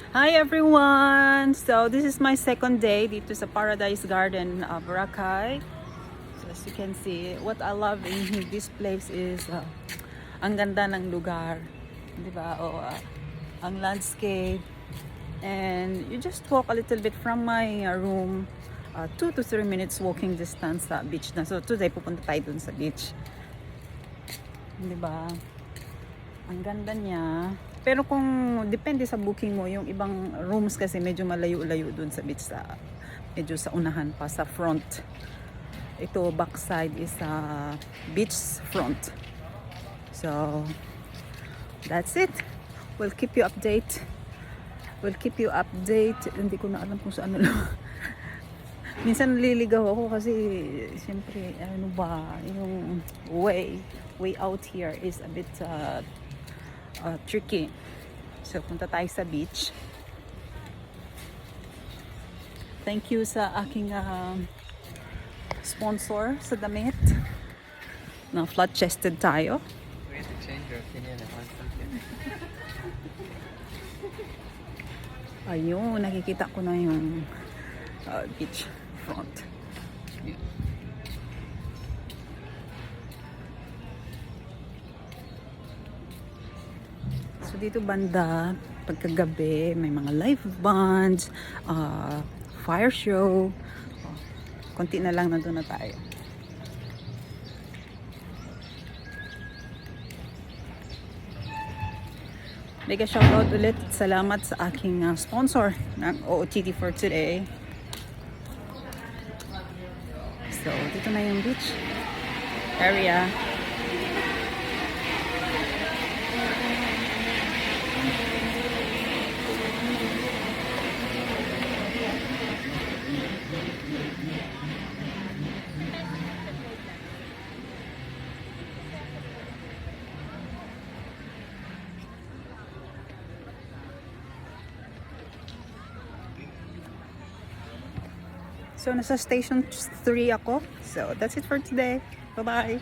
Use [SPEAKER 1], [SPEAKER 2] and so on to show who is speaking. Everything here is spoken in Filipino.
[SPEAKER 1] Hi everyone! So this is my second day dito sa Paradise Garden, Boracay. So as you can see, what I love in this place is ang ganda ng lugar, 'di ba? Ang landscape, and you just walk a little bit from my room, 2 to 3 minutes walking distance sa beach na. So today pupunta tayo dun sa beach, 'di ba? Ang ganda niya. Pero kung depende sa booking mo, yung ibang rooms kasi medyo malayo-layo dun sa beach, sa medyo sa unahan pa sa front. Ito backside is beach front. So that's it. We'll keep you update. Hindi ko na alam kung saan na. Minsan naliligaw ako kasi siyempre ano ba, yung way out here is a bit tricky. So punta tayo sa beach. Thank you sa aking sponsor sa damit. Na flat-chested tayo.
[SPEAKER 2] We have to change your opinion in 1 second.
[SPEAKER 1] Ayun, nakikita ko na yung beach front. Yeah. So dito banda, pagkagabi, may mga live bands, fire show. Konti na lang, nandun na tayo. Mega shoutout ulit. Salamat sa aking sponsor ng OOTD for today. So, dito na yung beach area. So, nasa station 3 ako. So, that's it for today. Bye-bye!